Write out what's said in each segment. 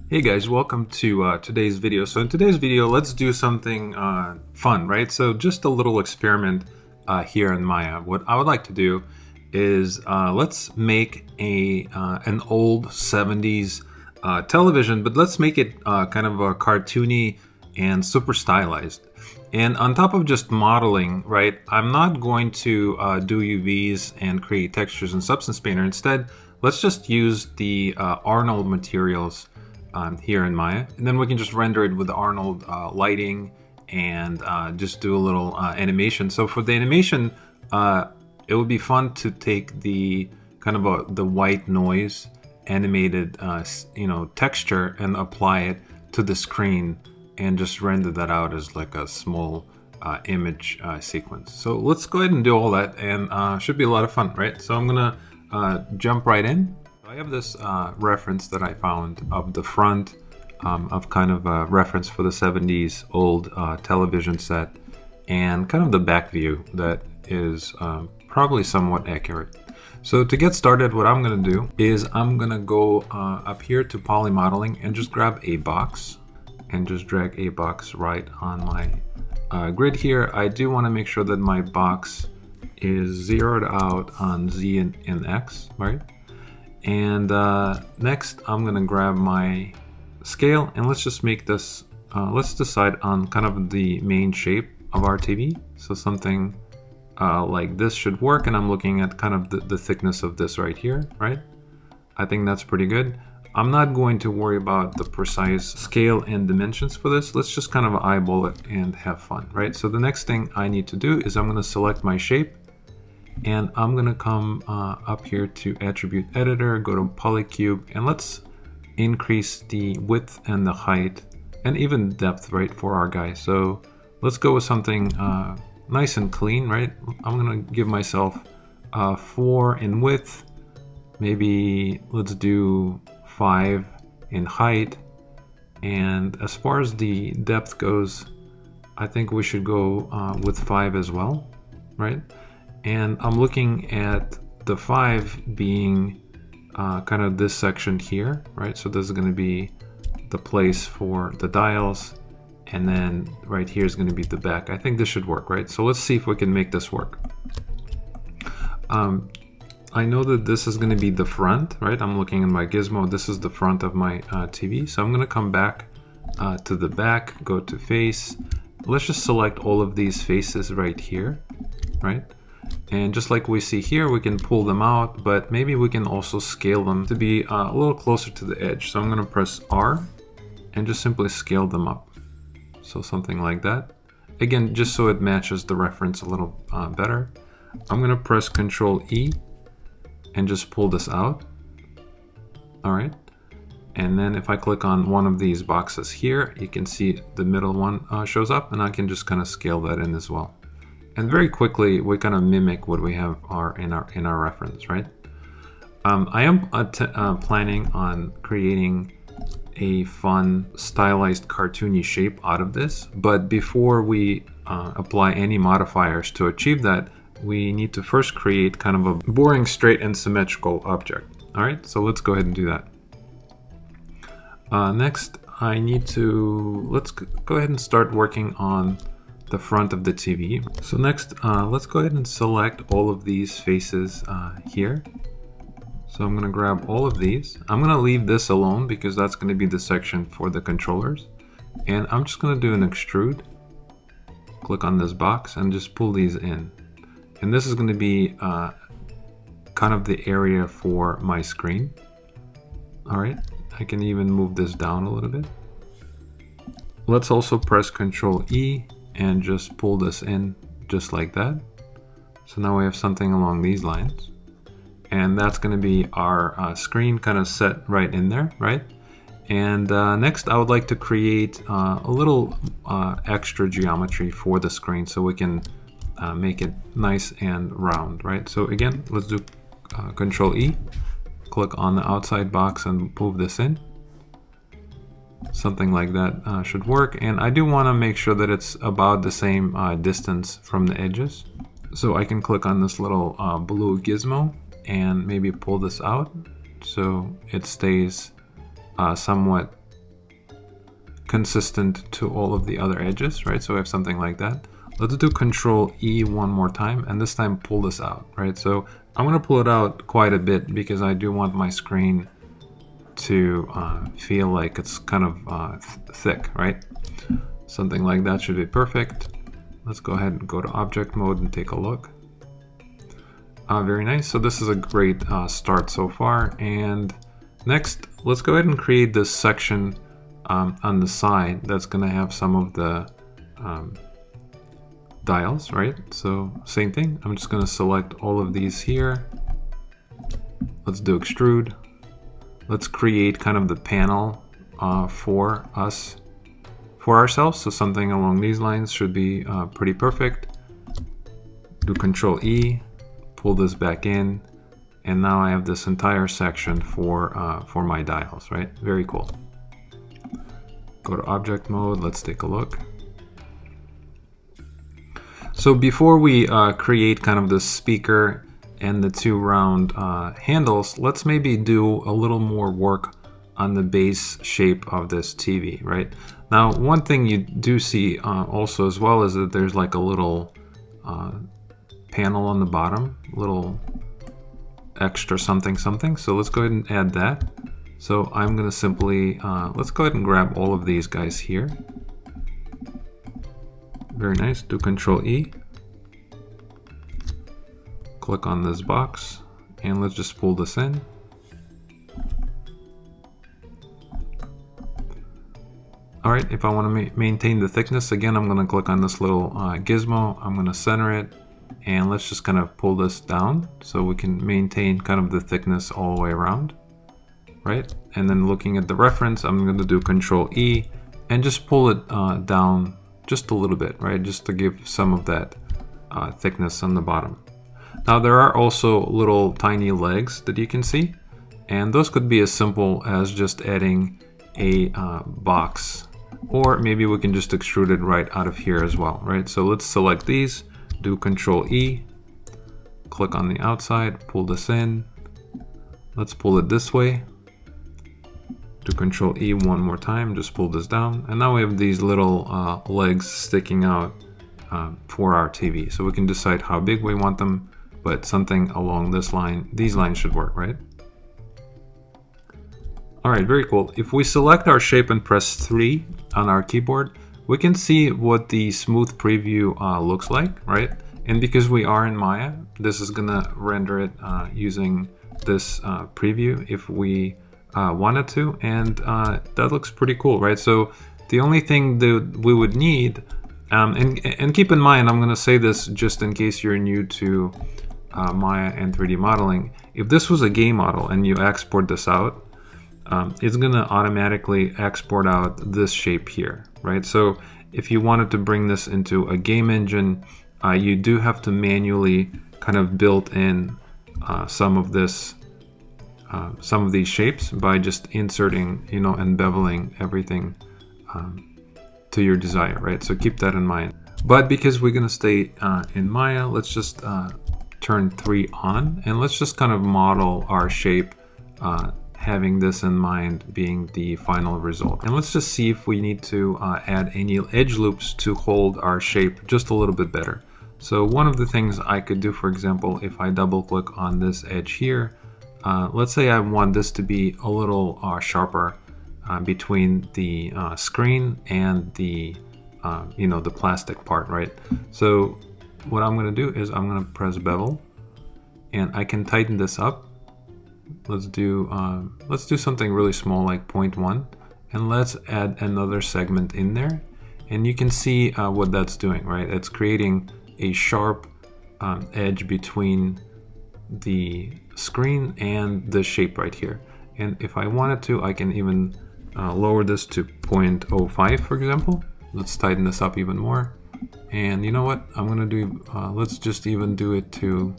Hey guys, welcome to today's video. So in today's video, let's do something fun, right? So just a little experiment here in Maya. What I would like to do is let's make an old 70s television, but let's make it kind of a cartoony and super stylized. And on top of just modeling, right, I'm not going to do UVs and create textures in Substance Painter. Instead, let's just use the Arnold materials here in Maya, and then we can just render it with Arnold lighting and just do a little animation. So for the animation, it would be fun to take the kind of the white noise animated texture and apply it to the screen and just render that out as like a small image sequence. So let's go ahead and do all that, and should be a lot of fun, right? So I'm gonna jump right in. I have this reference that I found of the front of kind of a reference for the 70s old television set, and kind of the back view that is probably somewhat accurate. So to get started, what I'm going to do is I'm going to go up here to poly modeling and just grab a box and just drag a box right on my grid here. I do want to make sure that my box is zeroed out on Z and X, right? And next I'm gonna grab my scale, and let's just make this, let's decide on kind of the main shape of our TV. So something like this should work, and I'm looking at kind of the thickness of this right here, right? I think that's pretty good. I'm not going to worry about the precise scale and dimensions for this. Let's just kind of eyeball it and have fun, right? So the next thing I need to do is I'm gonna select my shape, and I'm gonna come up here to attribute editor, go to polycube, and let's increase the width and the height and even depth, right, for our guy. So let's go with something nice and clean, right? I'm gonna give myself 4 in width, maybe let's do 5 in height, and as far as the depth goes, I think we should go with 5 as well, right? And I'm looking at the 5 being kind of this section here, right? So this is going to be the place for the dials, and then right here is going to be the back. I think this should work, right? So let's see if we can make this work. I know that this is going to be the front, right? I'm looking in my gizmo. This is the front of my TV. So I'm going to come back to the back, go to face. Let's just select all of these faces right here, right? And just like we see here, we can pull them out, but maybe we can also scale them to be a little closer to the edge. So I'm going to press R and just simply scale them up. So something like that. Again, just so it matches the reference a little better. I'm going to press Control E and just pull this out. All right. And then if I click on one of these boxes here, you can see the middle one shows up, and I can just kind of scale that in as well. And very quickly, we kind of mimic what we have in our reference, right? I am planning on creating a fun, stylized, cartoony shape out of this. But before we apply any modifiers to achieve that, we need to first create kind of a boring, straight, and symmetrical object. All right, so let's go ahead and do that. Next, I need to, let's go ahead and start working on the front of the TV. So next, let's go ahead and select all of these faces here. So I'm gonna grab all of these. I'm gonna leave this alone because that's gonna be the section for the controllers. And I'm just gonna do an extrude. Click on this box and just pull these in. And this is gonna be kind of the area for my screen. All right, I can even move this down a little bit. Let's also press Control E and just pull this in just like that. So now we have something along these lines. And that's going to be our screen kind of set right in there, right? And next I would like to create a little extra geometry for the screen so we can make it nice and round, right? So again, let's do Control E, click on the outside box and move this in. Something like that should work, and I do want to make sure that it's about the same distance from the edges. So I can click on this little blue gizmo and maybe pull this out so it stays somewhat consistent to all of the other edges, right? So we have something like that. Let's do Control E one more time, and this time pull this out, right? So I'm gonna pull it out quite a bit because I do want my screen to feel like it's kind of thick, right? Something like that should be perfect. Let's go ahead and go to object mode and take a look. Very nice. So this is a great start so far. And next, let's go ahead and create this section on the side that's going to have some of the dials, right? So same thing. I'm just going to select all of these here. Let's do extrude. Let's create kind of the panel for ourselves. So something along these lines should be pretty perfect. Do Control E, pull this back in, and now I have this entire section for my dials, right? Very cool. Go to object mode, let's take a look. So before we create kind of the speaker and the two round handles, let's maybe do a little more work on the base shape of this TV, right? Now, one thing you do see also as well is that there's like a little panel on the bottom, little extra something. So let's go ahead and add that. So I'm gonna simply, let's go ahead and grab all of these guys here. Very nice, do Control E. Click on this box, and let's just pull this in. All right, if I want to maintain the thickness, again, I'm going to click on this little gizmo. I'm going to center it, and let's just kind of pull this down so we can maintain kind of the thickness all the way around, right? And then looking at the reference, I'm going to do Control E and just pull it down just a little bit, right? Just to give some of that thickness on the bottom. Now there are also little tiny legs that you can see, and those could be as simple as just adding a box, or maybe we can just extrude it right out of here as well, right? So let's select these, do Control E, click on the outside, pull this in. Let's pull it this way. Do Control E one more time, just pull this down, and now we have these little legs sticking out for our TV. So we can decide how big we want them, but something along this line, these lines should work, right? All right, very cool. If we select our shape and press 3 on our keyboard, we can see what the smooth preview looks like, right? And because we are in Maya, this is gonna render it using this preview if we wanted to, and that looks pretty cool, right? So the only thing that we would need, and keep in mind, I'm gonna say this just in case you're new to Maya and 3D modeling, if this was a game model and you export this out, it's gonna automatically export out this shape here, right? So if you wanted to bring this into a game engine, you do have to manually kind of build in some of these shapes by just inserting, you know, and beveling everything to your desire, right? So keep that in mind. But because we're gonna stay in Maya, let's just turn 3 on, and let's just kind of model our shape having this in mind being the final result. And let's just see if we need to add any edge loops to hold our shape just a little bit better. So one of the things I could do, for example, if I double click on this edge here, let's say I want this to be a little sharper between the screen and the you know, the plastic part, right? So what I'm going to do is I'm going to press bevel, and I can tighten this up. Let's do something really small like 0.1, and let's add another segment in there, and you can see what that's doing, right? It's creating a sharp edge between the screen and the shape right here. And if I wanted to, I can even lower this to 0.05, for example. Let's tighten this up even more. And you know what? I'm gonna do, let's just even do it to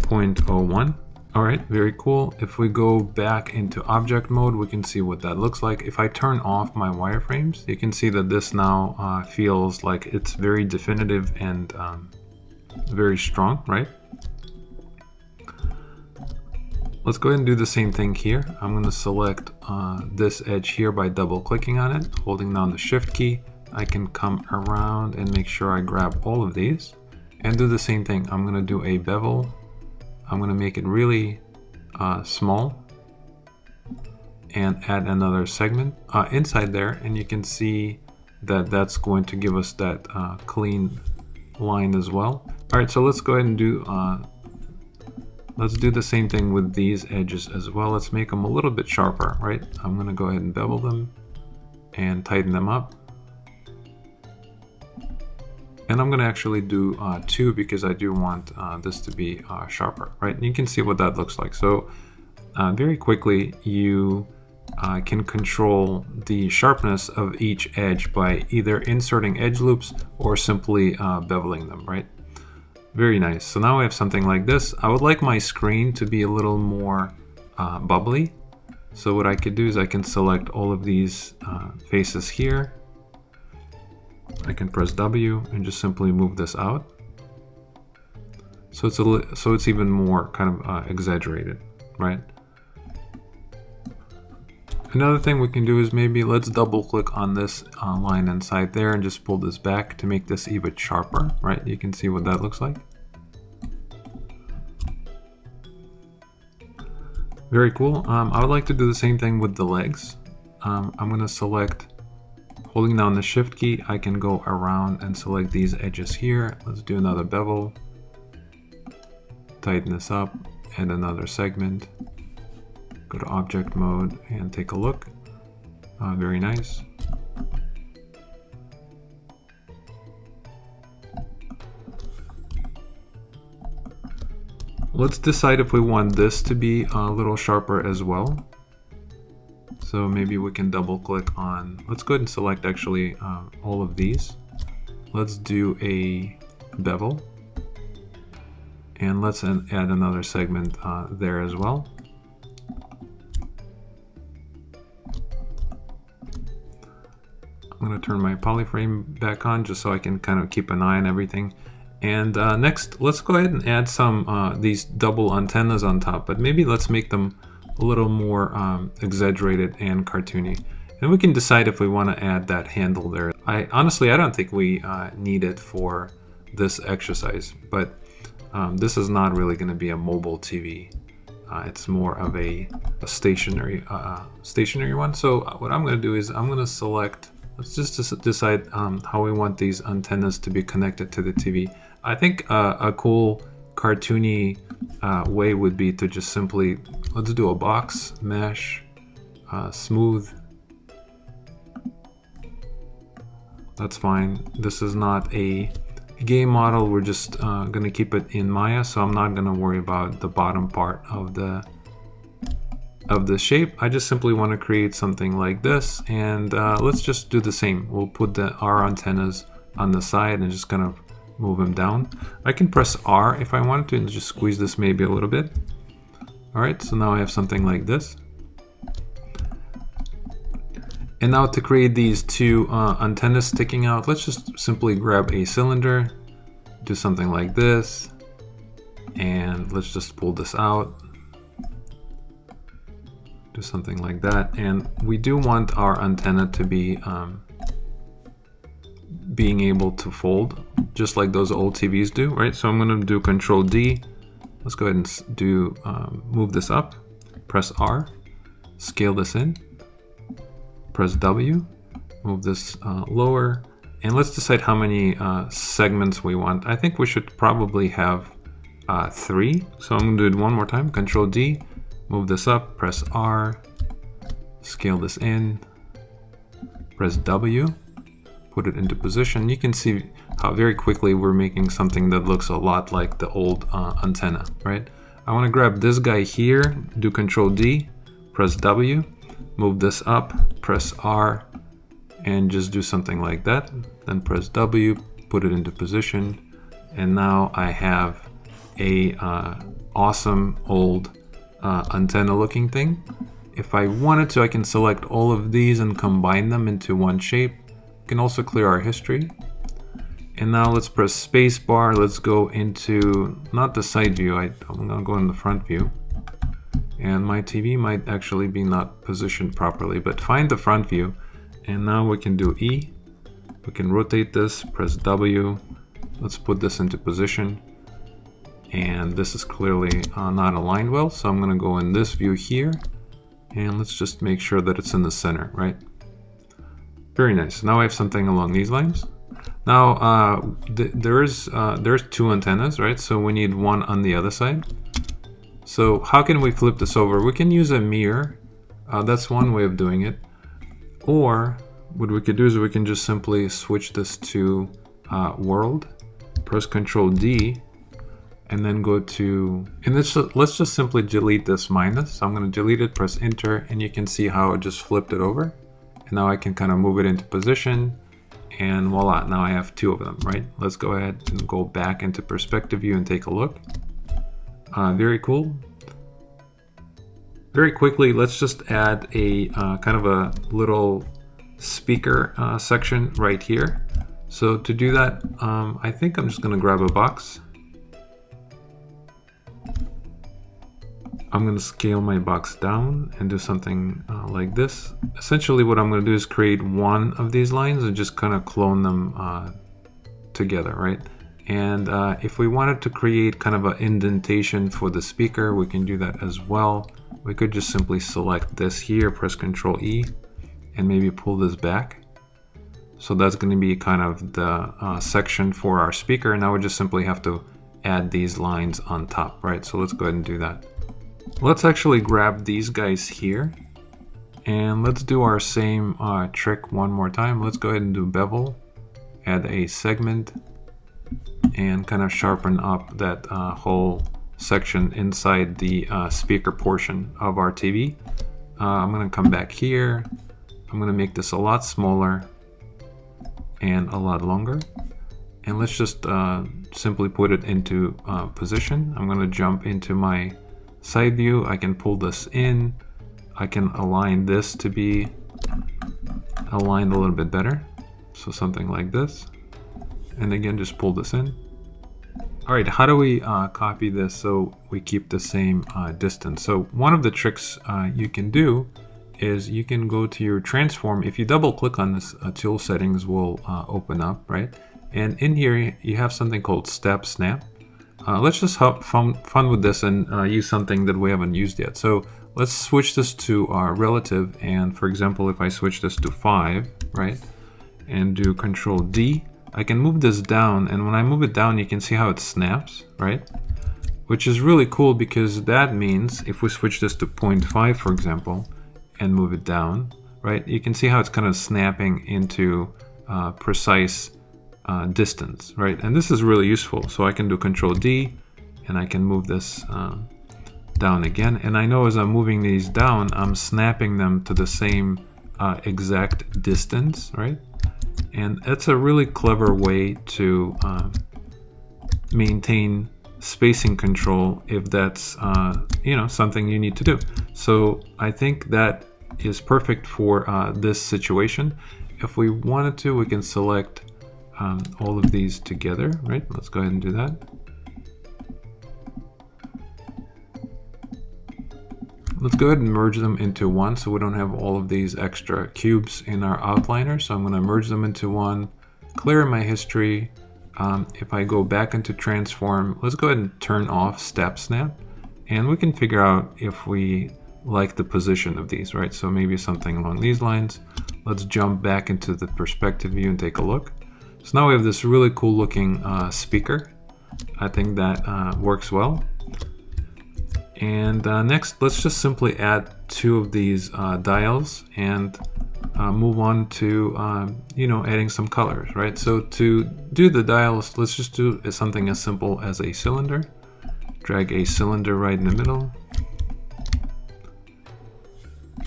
0.01. All right, very cool. If we go back into object mode, we can see what that looks like. If I turn off my wireframes, you can see that this now feels like it's very definitive and very strong, right? Let's go ahead and do the same thing here. I'm going to select this edge here by double clicking on it, holding down the Shift key. I can come around and make sure I grab all of these and do the same thing. I'm going to do a bevel. I'm going to make it really small and add another segment inside there, and you can see that that's going to give us that clean line as well. All right, so let's go ahead and do let's do the same thing with these edges as well. Let's make them a little bit sharper, right? I'm going to go ahead and bevel them and tighten them up. And I'm going to actually do 2 because I do want this to be sharper, right? And you can see what that looks like. So very quickly, you can control the sharpness of each edge by either inserting edge loops or simply beveling them, right? Very nice. So now I have something like this. I would like my screen to be a little more bubbly. So what I could do is I can select all of these faces here. I can press W and just simply move this out. So it's even more kind of exaggerated, right? Another thing we can do is maybe let's double click on this line inside there and just pull this back to make this even sharper, right? You can see what that looks like. Very cool. I would like to do the same thing with the legs. I'm going to select, holding down the Shift key, I can go around and select these edges here. Let's do another bevel, tighten this up, add another segment. Go to object mode and take a look. Very nice. Let's decide if we want this to be a little sharper as well. So maybe we can double click on, let's go ahead and select actually all of these. Let's do a bevel. And let's add another segment there as well. I'm going to turn my polyframe back on just so I can kind of keep an eye on everything. And next, let's go ahead and add some these double antennas on top, but maybe let's make them a little more exaggerated and cartoony. And we can decide if we want to add that handle there. Honestly, I don't think we need it for this exercise, but this is not really going to be a mobile TV. It's more of a stationary one. So what I'm going to do is I'm going to select, let's just decide how we want these antennas to be connected to the TV. I think a cool cartoony way would be to just simply, let's do a box, mesh, smooth. That's fine. This is not a game model. We're just going to keep it in Maya, so I'm not going to worry about the bottom part of the shape. I just simply want to create something like this, and let's just do the same. We'll put our antennas on the side and just kind of move them down. I can press R if I wanted to and just squeeze this maybe a little bit. All right, so now I have something like this. And now to create these two antennas sticking out, let's just simply grab a cylinder, do something like this, and let's just pull this out. Do something like that, and we do want our antenna to be being able to fold just like those old TVs do, right? So I'm going to do Control D. Let's go ahead and do move this up, press R, scale this in, press W, move this lower, and let's decide how many segments we want. I think we should probably have 3. So I'm going to do it one more time, Control D, move this up, press R, scale this in, press W, put it into position. You can see how very quickly we're making something that looks a lot like the old antenna, right? I want to grab this guy here, do Control D, press W, move this up, press R, and just do something like that. Then press W, put it into position, and now I have a awesome old antenna looking thing. If I wanted to, I can select all of these and combine them into one shape. We can also clear our history. And now let's press space bar. Let's go into, not the side view, I'm gonna go in the front view. and my TV might actually be not positioned properly, but find the front view. And now we can do E. We can rotate this, press W. Let's put this into position. And this is clearly not aligned well, so I'm going to go in this view here, and let's just make sure that it's in the center, right? Very nice. Now I have something along these lines. Now there's 2 antennas, right? So we need one on the other side. So how can we flip this over? We can use a mirror. That's one way of doing it. Or what we could do is we can just simply switch this to world, press Control D, and then go to, and let's just simply delete this minus. So I'm going to delete it, press enter, and you can see how it just flipped it over. And now I can kind of move it into position, and voila, now I have 2 of them, right? Let's go ahead and go back into perspective view and take a look. Very cool. Very quickly, let's just add a kind of a little speaker section right here. So to do that, I think I'm just going to grab a box. I'm going to scale my box down and do something like this. Essentially what I'm going to do is create one of these lines and just kind of clone them together, right? And if we wanted to create kind of an indentation for the speaker, we can do that as well. We could just simply select this here, press Control E, and maybe pull this back. So that's going to be kind of the section for our speaker. Now we just simply have to add these lines on top, right? So let's go ahead and do that. Let's actually grab these guys here, and let's do our same trick one more time. Let's go ahead and do bevel, add a segment, and kind of sharpen up that whole section inside the speaker portion of our TV. I'm going to come back here. I'm going to make this a lot smaller and a lot longer. And let's just simply put it into position. I'm going to jump into my side view. I can pull this in. I can align this to be aligned a little bit better. So something like this. And again, just pull this in. All right, how do we copy this so we keep the same distance? So one of the tricks you can do is you can go to your transform. If you double click on this, tool settings will open up, right? And in here, you have something called step snap. Let's just have fun with this and use something that we haven't used yet. So let's switch this to our relative. And for example, if I switch this to 5, right, and do Control D, I can move this down. And when I move it down, you can see how it snaps, right? Which is really cool, because that means if we switch this to 0.5, for example, and move it down, right, you can see how it's kind of snapping into precise distance, right? And this is really useful. So I can do Control D, and I can move this down again. And I know as I'm moving these down, I'm snapping them to the same exact distance, right? And that's a really clever way to maintain spacing control if that's something you need to do. So I think that is perfect for this situation. If we wanted to, we can select all of these together, right? Let's go ahead and do that. Let's go ahead and merge them into one so we don't have all of these extra cubes in our outliner. So I'm going to merge them into one, clear my history. If I go back into transform, let's go ahead and turn off step snap, and we can figure out if we like the position of these, right? So maybe something along these lines. Let's jump back into the perspective view and take a look. So now we have this really cool looking speaker. I think that works well. And next, let's just simply add 2 of these dials and move on to adding some colors, right? So to do the dials, let's just do something as simple as a cylinder. Drag a cylinder right in the middle.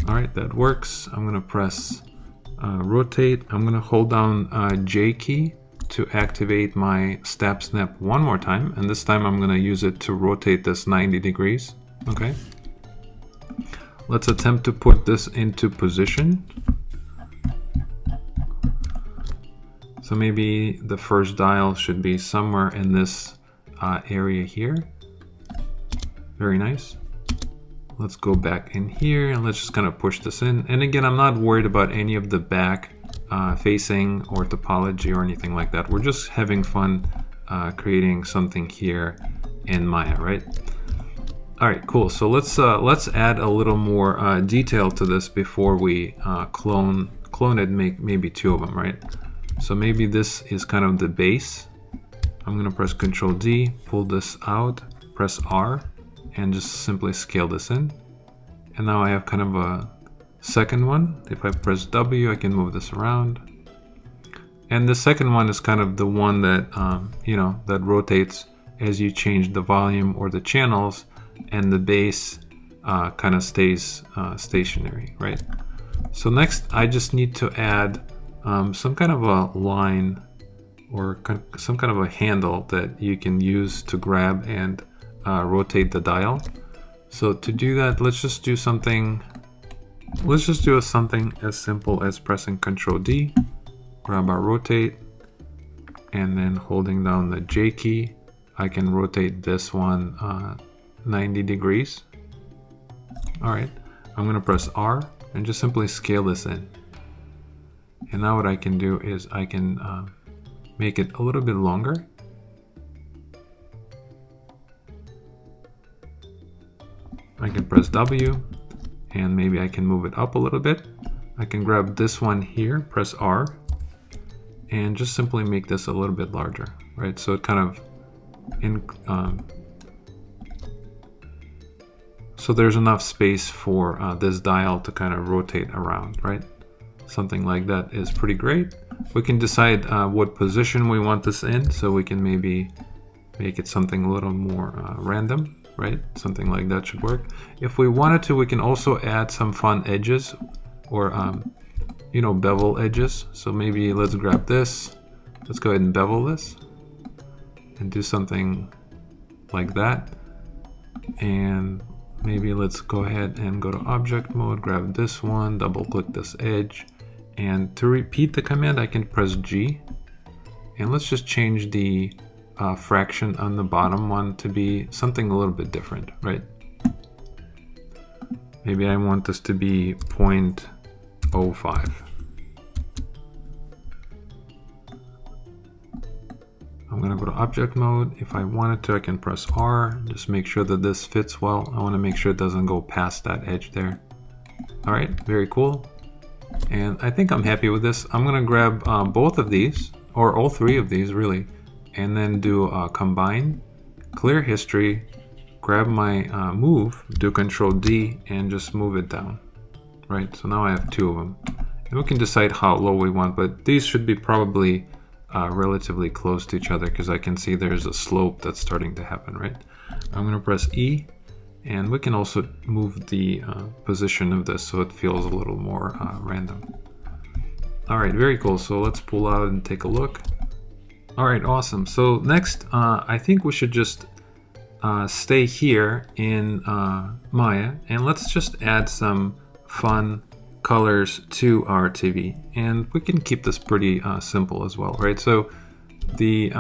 All right, that works. I'm going to press rotate. I'm going to hold down J key to activate my step snap one more time, and this time I'm going to use it to rotate this 90 degrees. Okay, let's attempt to put this into position. So maybe the first dial should be somewhere in this area here. Very nice. let's go back in here and let's just kind of push this in. And again, I'm not worried about any of the back facing or topology or anything like that. We're just having fun creating something here in Maya, right? All right, cool. So let's add a little more detail to this before we clone it, make maybe two of them, right? So maybe this is kind of the base. I'm gonna press Ctrl D, pull this out, press R, and just simply scale this in. And now I have kind of a second one. If I press W, I can move this around. And the second one is kind of the one that, you know, that rotates as you change the volume or the channels, and the base kind of stays stationary, right? So next, I just need to add some kind of a line or some kind of a handle that you can use to grab and rotate the dial. So to do that, let's just do something. Let's just do something as simple as pressing Ctrl D, grab our rotate, and then holding down the J key, I can rotate this one 90 degrees. All right, I'm gonna press R and just simply scale this in. And now what I can do is I can make it a little bit longer. I can press W and maybe I can move it up a little bit. I can grab this one here, press R, and just simply make this a little bit larger, right? So it kind of so there's enough space for this dial to kind of rotate around, right? Something like that is pretty great. We can decide what position we want this in, so we can maybe make it something a little more random, right? Something like that should work. If we wanted to, we can also add some fun edges or you know, bevel edges. So maybe let's grab this. Let's go ahead and bevel this and do something like that. And maybe let's go ahead and go to object mode, grab this one, double click this edge. And to repeat the command, I can press G. And let's just change the fraction on the bottom one to be something a little bit different, right? Maybe I want this to be 0.05. I'm gonna go to object mode. If I wanted to, I can press R, just make sure that this fits well. I wanna make sure it doesn't go past that edge there. All right, very cool. And I think I'm happy with this. I'm gonna grab both of these, or all three of these really, and then do combine, clear history, grab my move, do Control D, and just move it down, right? So now I have two of them. And we can decide how low we want, but these should be probably relatively close to each other because I can see there's a slope that's starting to happen, right? I'm gonna press E, and we can also move the position of this so it feels a little more random. All right, very cool. So let's pull out and take a look. All right, awesome. So next, I think we should just stay here in Maya, and let's just add some fun colors to our TV, and we can keep this pretty simple as well, right? So the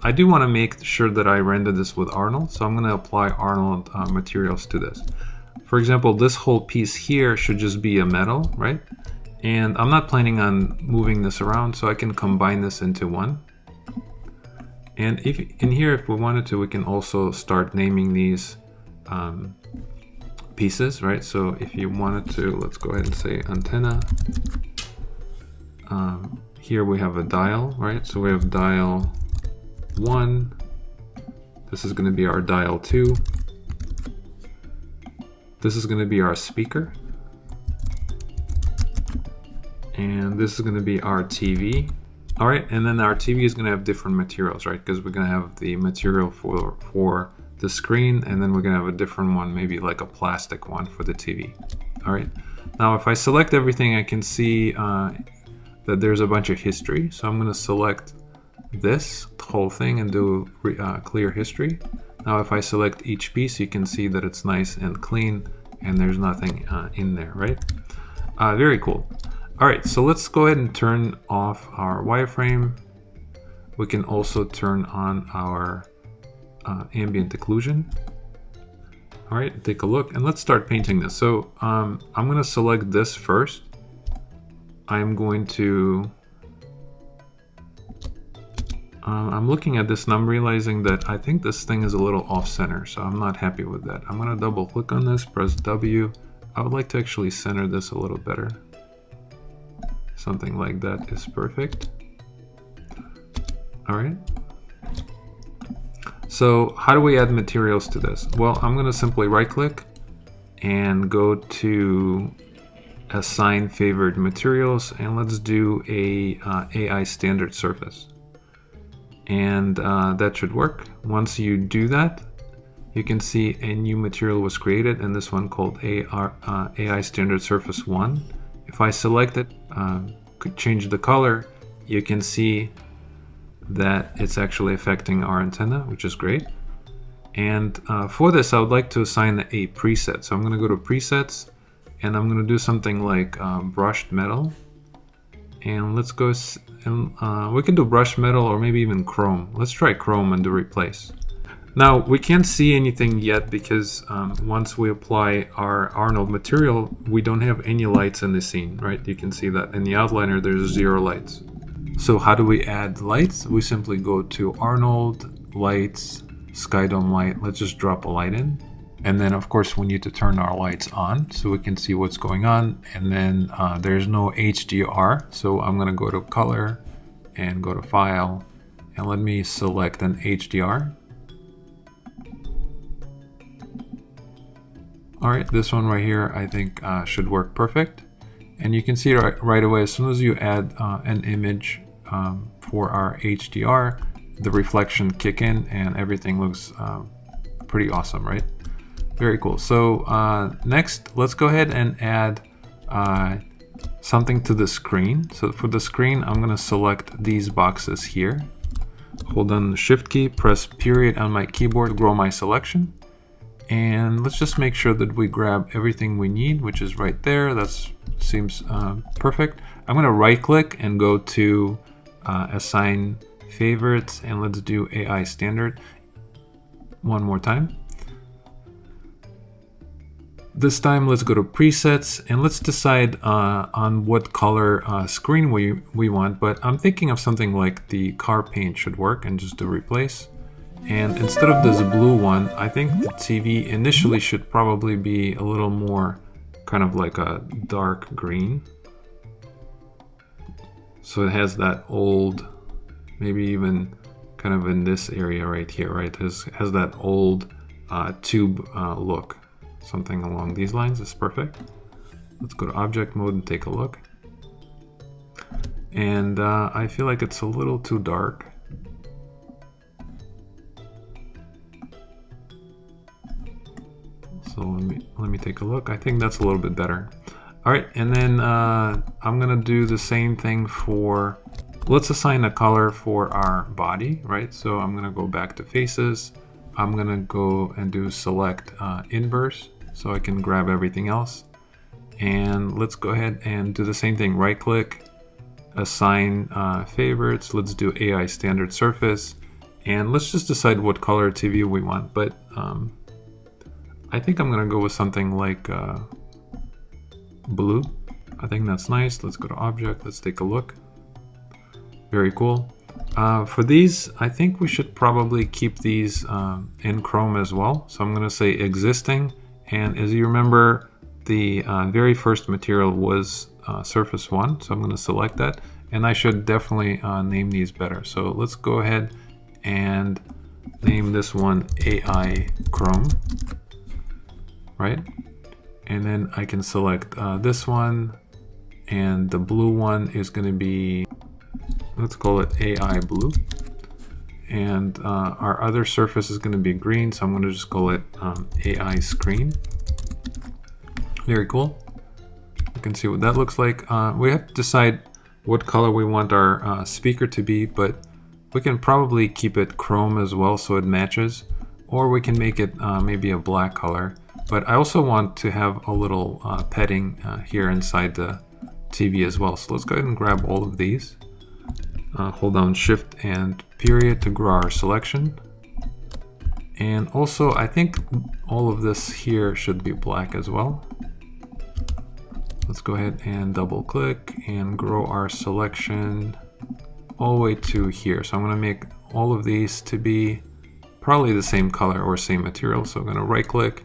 I do want to make sure that I render this with Arnold, so I'm going to apply Arnold materials to this. For example, this whole piece here should just be a metal, right? And I'm not planning on moving this around, so I can combine this into one. And if in here, if we wanted to, we can also start naming these pieces, right? So if you wanted to, let's go ahead and say antenna. Here we have a dial, right? So we have dial 1. This is going to be our dial 2. This is going to be our speaker. And this is going to be our TV. All right, and then our TV is going to have different materials, right? Because we're going to have the material for the screen, and then we're going to have a different one, maybe like a plastic one for the TV. All right, now if I select everything, I can see that there's a bunch of history. So I'm going to select this whole thing and do clear history. Now if I select each piece, you can see that it's nice and clean and there's nothing in there, right? Very cool. All right, so let's go ahead and turn off our wireframe. We can also turn on our ambient occlusion. All right, take a look and let's start painting this. So I'm going to select this first. I'm going to, I'm looking at this and I'm realizing that I think this thing is a little off center, so I'm not happy with that. I'm going to double click on this, press W. I would like to actually center this a little better. Something like that is perfect. All right. So how do we add materials to this? Well, I'm going to simply right click and go to assign favored materials, and let's do a AI standard surface. And that should work. Once you do that, you can see a new material was created, and this one called AI standard surface 1. If I select it, could change the color, you can see that it's actually affecting our antenna, which is great. And for this, I would like to assign a preset. So I'm going to go to presets, and I'm going to do something like brushed metal. And let's go, and we can do brushed metal or maybe even chrome. Let's try chrome and do replace. Now we can't see anything yet because once we apply our Arnold material, we don't have any lights in the scene, right? You can see that in the outliner there's 0 lights. So how do we add lights? We simply go to Arnold, lights, sky dome light. Let's just drop a light in. And then of course we need to turn our lights on so we can see what's going on. And then there's no HDR. So I'm gonna go to color and go to file and let me select an HDR. All right, this one right here I think should work perfect. And you can see right away, as soon as you add an image for our HDR, the reflection kick in and everything looks pretty awesome, right? Very cool. So next, let's go ahead and add something to the screen. So for the screen, I'm gonna select these boxes here. Hold down the Shift key, press period on my keyboard, grow my selection. And let's just make sure that we grab everything we need, which is right there. That seems perfect. I'm gonna right click and go to assign favorites, and let's do AI standard one more time. This time let's go to presets and let's decide on what color screen we want, but I'm thinking of something like the car paint should work, and just do replace. And instead of this blue one, I think the TV initially should probably be a little more kind of like a dark green. So it has that old, maybe even kind of in this area right here, right? Has that old tube look. Something along these lines is perfect. Let's go to object mode and take a look. And I feel like it's a little too dark. So let me take a look. I think that's a little bit better. All right, and then I'm gonna do the same thing for, let's assign a color for our body, right? So I'm gonna go back to faces. I'm gonna go and do select inverse so I can grab everything else. And let's go ahead and do the same thing. Right click, assign favorites. Let's do AI standard surface. And let's just decide what color TV we want. But I think I'm gonna go with something like blue. I think that's nice. Let's go to object. Let's take a look. Very cool. For these, I think we should probably keep these in Chrome as well. So I'm going to say existing. And as you remember, the very first material was surface 1. So I'm going to select that. And I should definitely name these better. So let's go ahead and name this one AI Chrome. Right? And then I can select this one. And the blue one is going to be, let's call it AI blue. And our other surface is going to be green, so I'm going to just call it AI screen. Very cool. You can see what that looks like. We have to decide what color we want our speaker to be, but we can probably keep it chrome as well so it matches, or we can make it maybe a black color. But I also want to have a little padding here inside the TV as well. So let's go ahead and grab all of these. Hold down Shift and period to grow our selection. And also, I think all of this here should be black as well. Let's go ahead and double click and grow our selection all the way to here. So I'm going to make all of these to be probably the same color or same material. So I'm going to right click,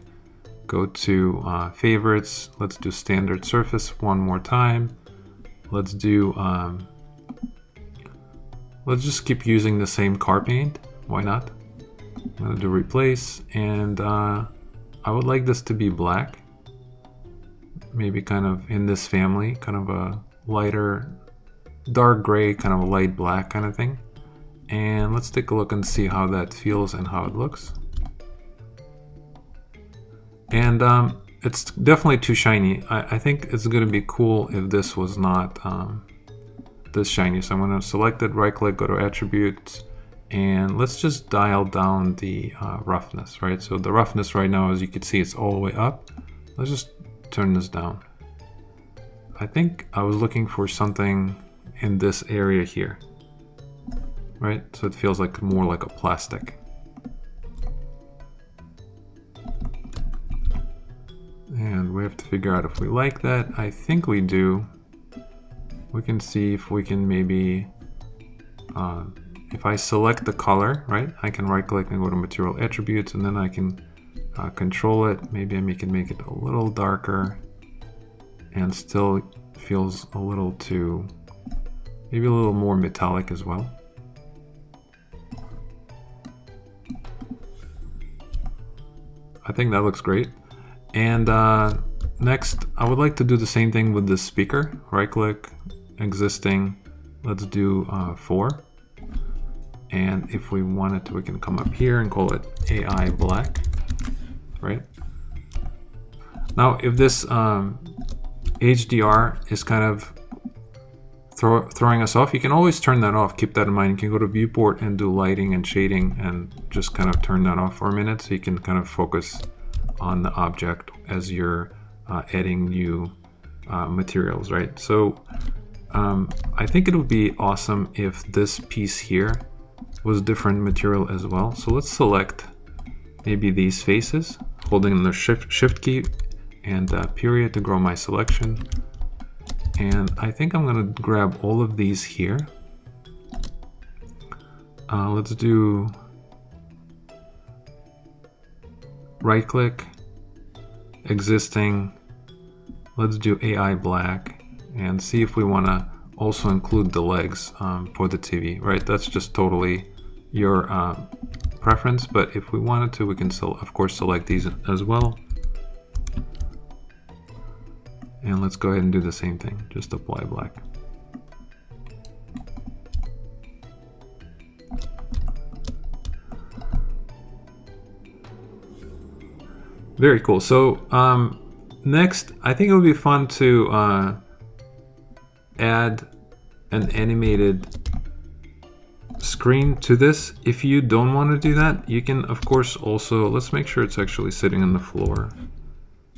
go to favorites. Let's do standard surface one more time. Let's do, let's just keep using the same car paint. Why not? I'm going to do replace, and I would like this to be black. Maybe kind of in this family, kind of a lighter, dark gray, kind of a light black kind of thing. And let's take a look and see how that feels and how it looks. And it's definitely too shiny. I think it's going to be cool if this was not this shiny. So I'm going to select it, right click, go to attributes, and let's just dial down the roughness, right? So the roughness right now, as you can see, it's all the way up. Let's just turn this down. I think I was looking for something in this area here, right? So it feels like more like a plastic. And we have to figure out if we like that. I think we do. We can see if we can maybe, if I select the color, right? I can right click and go to material attributes, and then I can control it. Maybe I can make it a little darker and still feels a little too, maybe a little more metallic as well. I think that looks great. And next, I would like to do the same thing with the speaker. Right click, existing, let's do 4. And if we wanted to, we can come up here and call it AI black, right? Now, if this HDR is kind of throwing us off, you can always turn that off. Keep that in mind. You can go to viewport and do lighting and shading and just kind of turn that off for a minute so you can kind of focus on the object as you're adding new materials, right? So I think it would be awesome if this piece here was different material as well. So let's select maybe these faces, holding the shift key and period to grow my selection. And I think I'm gonna grab all of these here. Let's do right click, existing, let's do AI black, and see if we wanna also include the legs for the TV, right? That's just totally your preference, but if we wanted to, we can of course select these as well. And let's go ahead and do the same thing, just apply black. Very cool. So next, I think it would be fun to add an animated screen to this. If you don't want to do that, you can of course also, let's make sure it's actually sitting on the floor.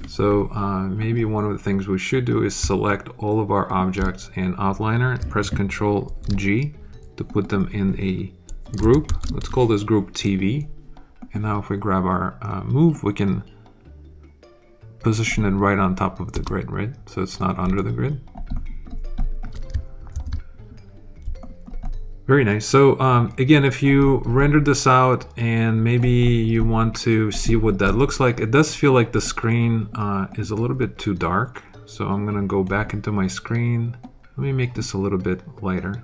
So maybe one of the things we should do is select all of our objects in Outliner, press Ctrl G to put them in a group. Let's call this group TV. And now if we grab our move, we can position it right on top of the grid, right? So it's not under the grid. Very nice. So again, if you rendered this out and maybe you want to see what that looks like, it does feel like the screen is a little bit too dark. So I'm gonna go back into my screen. Let me make this a little bit lighter.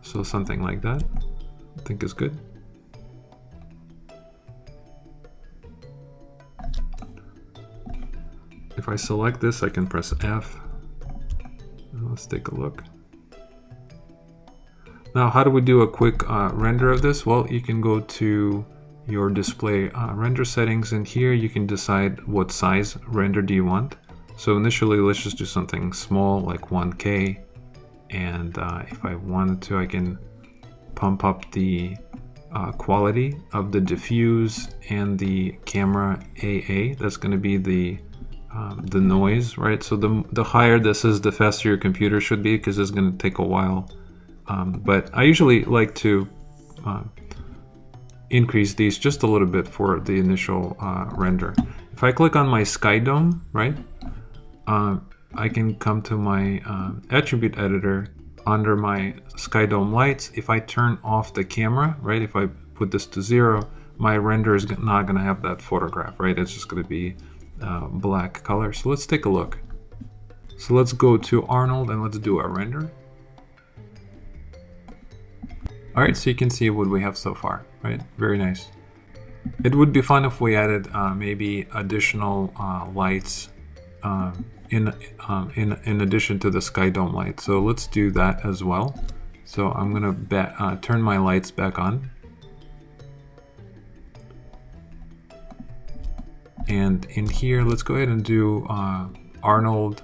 So something like that, I think is good. If I select this, I can press F. Let's take a look. Now, how do we do a quick render of this? Well, you can go to your display render settings, and here you can decide what size render do you want. So initially, let's just do something small like 1K. And if I wanted to, I can pump up the quality of the diffuse and the camera AA. That's going to be the noise, right? So the higher this is, the faster your computer should be, because it's going to take a while. But I usually like to increase these just a little bit for the initial render. If I click on my sky dome, right, I can come to my attribute editor under my sky dome lights. If I turn off the camera, right, if I put this to 0, my render is not going to have that photograph, right? It's just going to be black color. So let's take a look. So let's go to Arnold and let's do a render. All right, so you can see what we have so far, right? Very nice. It would be fun if we added maybe additional lights in addition to the sky dome light. So let's do that as well. So I'm gonna turn my lights back on. And in here, let's go ahead and do Arnold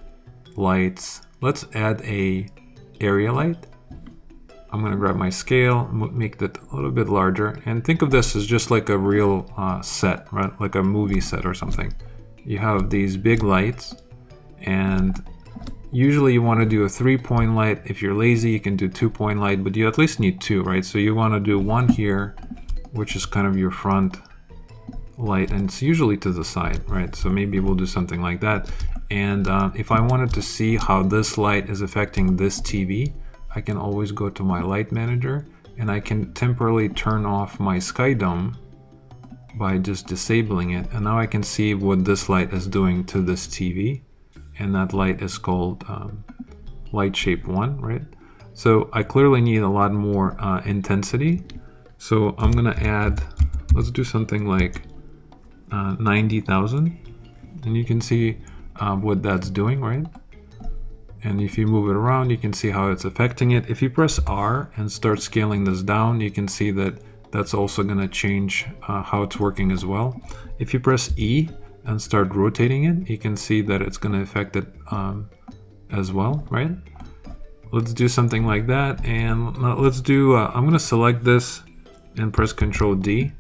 lights. Let's add a area light. I'm going to grab my scale, make that a little bit larger, and think of this as just like a real set, right? Like a movie set or something. You have these big lights, and usually you want to do a 3-point light. If you're lazy, you can do 2-point light, but you at least need 2, right? So you want to do one here, which is kind of your front light, and it's usually to the side, right? So maybe we'll do something like that. And if I wanted to see how this light is affecting this TV, I can always go to my light manager and I can temporarily turn off my sky dome by just disabling it. And now I can see what this light is doing to this TV. And that light is called light shape 1, right? So I clearly need a lot more intensity. So I'm gonna add, let's do something like 90,000. And you can see what that's doing, right? And if you move it around, you can see how it's affecting it. If you press R and start scaling this down, you can see that that's also going to change how it's working as well. If you press E and start rotating it, you can see that it's going to affect it as well, right? Let's do something like that. And let's do, I'm going to select this and press Ctrl D.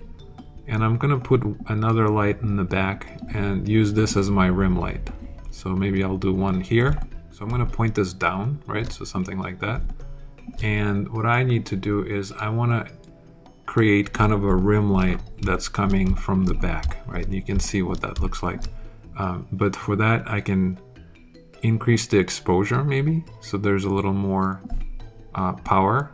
And I'm going to put another light in the back and use this as my rim light. So maybe I'll do one here. So I'm going to point this down, right? So something like that. And what I need to do is I want to create kind of a rim light that's coming from the back, right? And you can see what that looks like. But for that, I can increase the exposure maybe. So there's a little more power.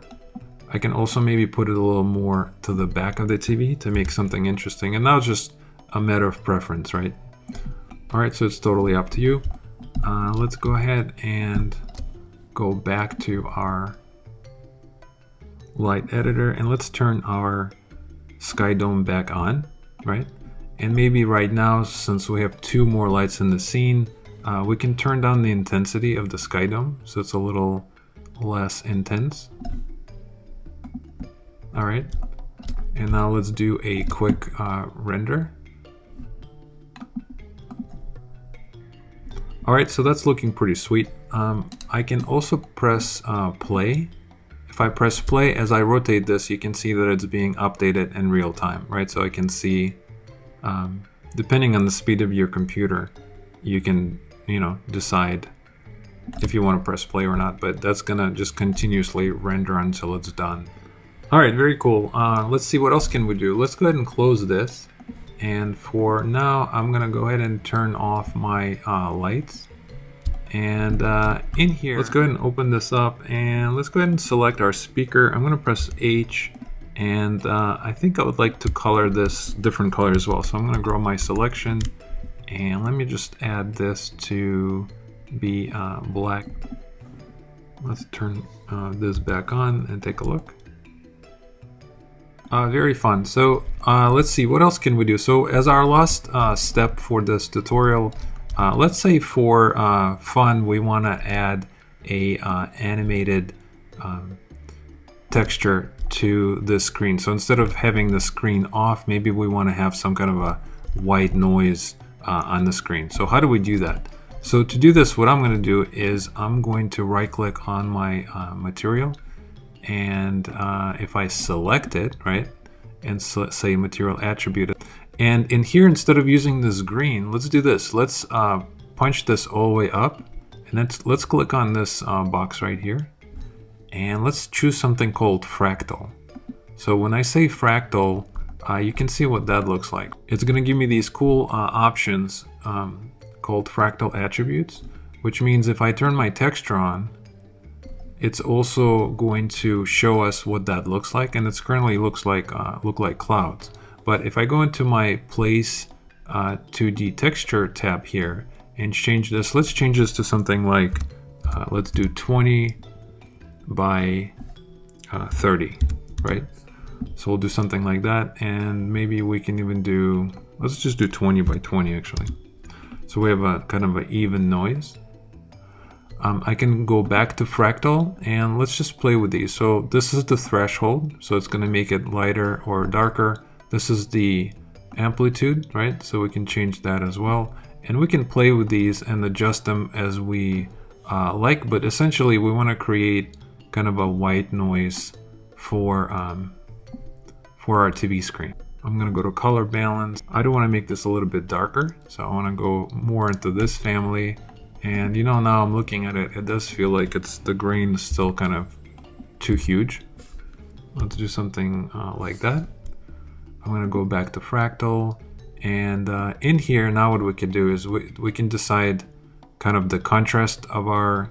I can also maybe put it a little more to the back of the TV to make something interesting. And now it's just a matter of preference, right? All right, so it's totally up to you. Let's go ahead and go back to our light editor and let's turn our sky dome back on, right? And maybe right now, since we have 2 more lights in the scene, we can turn down the intensity of the sky dome so it's a little less intense. All right, and now let's do a quick render. All right, so that's looking pretty sweet. I can also press play. If I press play, as I rotate this, you can see that it's being updated in real time, right? So I can see, depending on the speed of your computer, you can, decide if you want to press play or not, but that's gonna just continuously render until it's done. All right, very cool. Let's see, what else can we do? Let's go ahead and close this. And for now, I'm gonna go ahead and turn off my lights. And in here, let's go ahead and open this up and let's go ahead and select our speaker. I'm gonna press H, and I think I would like to color this different color as well. So I'm gonna grow my selection and let me just add this to be black. Let's turn this back on and take a look. Very fun. So let's see, what else can we do? So as our last step for this tutorial, let's say for fun, we want to add a animated texture to the screen. So instead of having the screen off, maybe we want to have some kind of a white noise on the screen. So how do we do that? So to do this, what I'm going to do is I'm going to right click on my material. And if I select it, right, and say material attribute, and in here, instead of using this green, let's do this. Let's punch this all the way up, and let's click on this box right here, and let's choose something called fractal. So when I say fractal, you can see what that looks like. It's going to give me these cool options called fractal attributes, which means if I turn my texture on, it's also going to show us what that looks like, and it's currently look like clouds. But if I go into my place 2D texture tab here and change this, let's change this to something like let's do 20 by 30, right? So we'll do something like that, and maybe we can even do, let's just do 20 by 20 actually. So we have a kind of an even noise. I can go back to fractal and let's just play with these. So this is the threshold, so it's going to make it lighter or darker. This is the amplitude, right? So we can change that as well, and we can play with these and adjust them as we like. But essentially, we want to create kind of a white noise for our TV screen. I'm going to go to color balance. I do want to make this a little bit darker, so I want to go more into this family. And you know, now I'm looking at it, it does feel like the grain is still kind of too huge. Let's do something like that. I'm going to go back to fractal, and in here now what we can do is we can decide kind of the contrast of our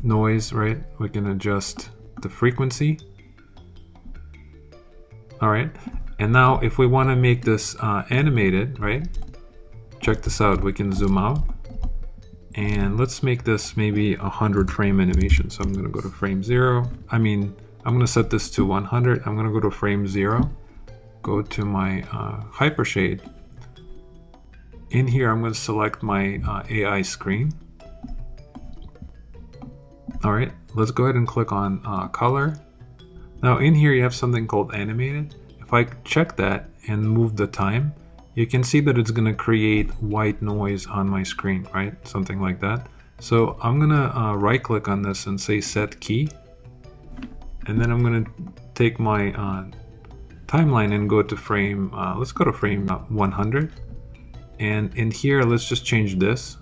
noise, right? We can adjust the frequency. All right, and now if we want to make this animated, right? Check this out, we can zoom out. And let's make this maybe 100 frame animation. So I'm going to go to frame 0. I'm going to set this to 100. I'm going to go to frame 0. Go to my hypershade. In here, I'm going to select my AI screen. All right, let's go ahead and click on color. Now in here, you have something called animated. If I check that and move the time, you can see that it's going to create white noise on my screen, right? Something like that. So I'm going to right click on this and say set key. And then I'm going to take my timeline and go to frame, let's go to frame 100. And in here, let's just change this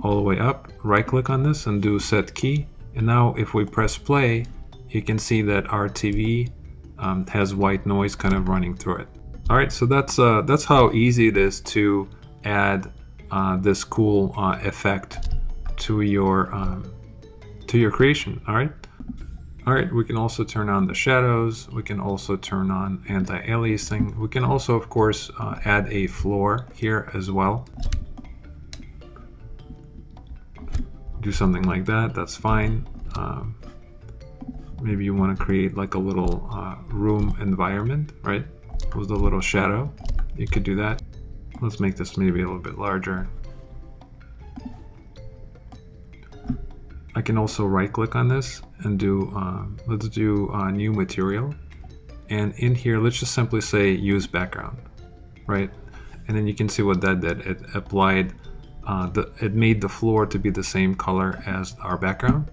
all the way up. Right click on this and do set key. And now if we press play, you can see that our TV has white noise kind of running through it. All right, so that's how easy it is to add this cool effect to your creation. All right, we can also turn on the shadows. We can also turn on anti-aliasing. We can also, of course, add a floor here as well. Do something like that. That's fine. Maybe you want to create like a little room environment, right? With a little shadow, you could do that. Let's make this maybe a little bit larger. I can also right click on this and do, let's do new material. And in here, let's just simply say use background, right? And then you can see what that did. It applied, it made the floor to be the same color as our background.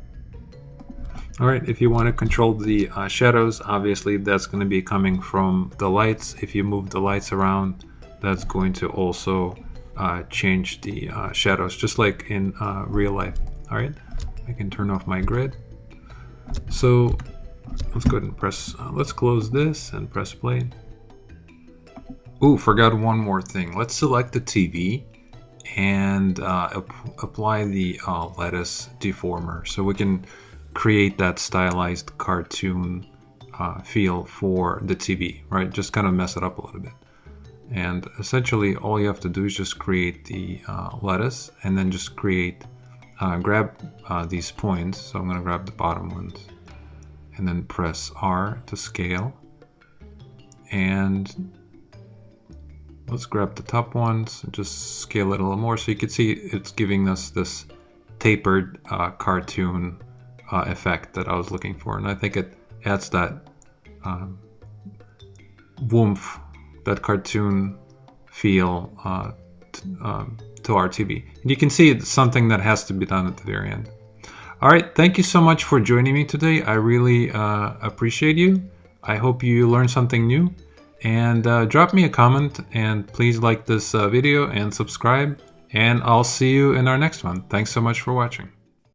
All right, if you want to control the shadows, obviously that's going to be coming from the lights. If you move the lights around, that's going to also change the shadows, just like in real life. All right, I can turn off my grid. So let's go ahead and press, let's close this and press play. Ooh, forgot one more thing. Let's select the TV and apply the lattice deformer so we can create that stylized cartoon feel for the TV, right? Just kind of mess it up a little bit. And essentially all you have to do is just create the lattice and then just create, grab these points. So I'm going to grab the bottom ones and then press R to scale. And let's grab the top ones and just scale it a little more. So you can see it's giving us this tapered cartoon effect that I was looking for, and I think it adds that woomph, that cartoon feel to our TV. And you can see it's something that has to be done at the very end. All right, thank you so much for joining me today. I really appreciate you. I hope you learned something new, and drop me a comment, and please like this video and subscribe, and I'll see you in our next one. Thanks so much for watching.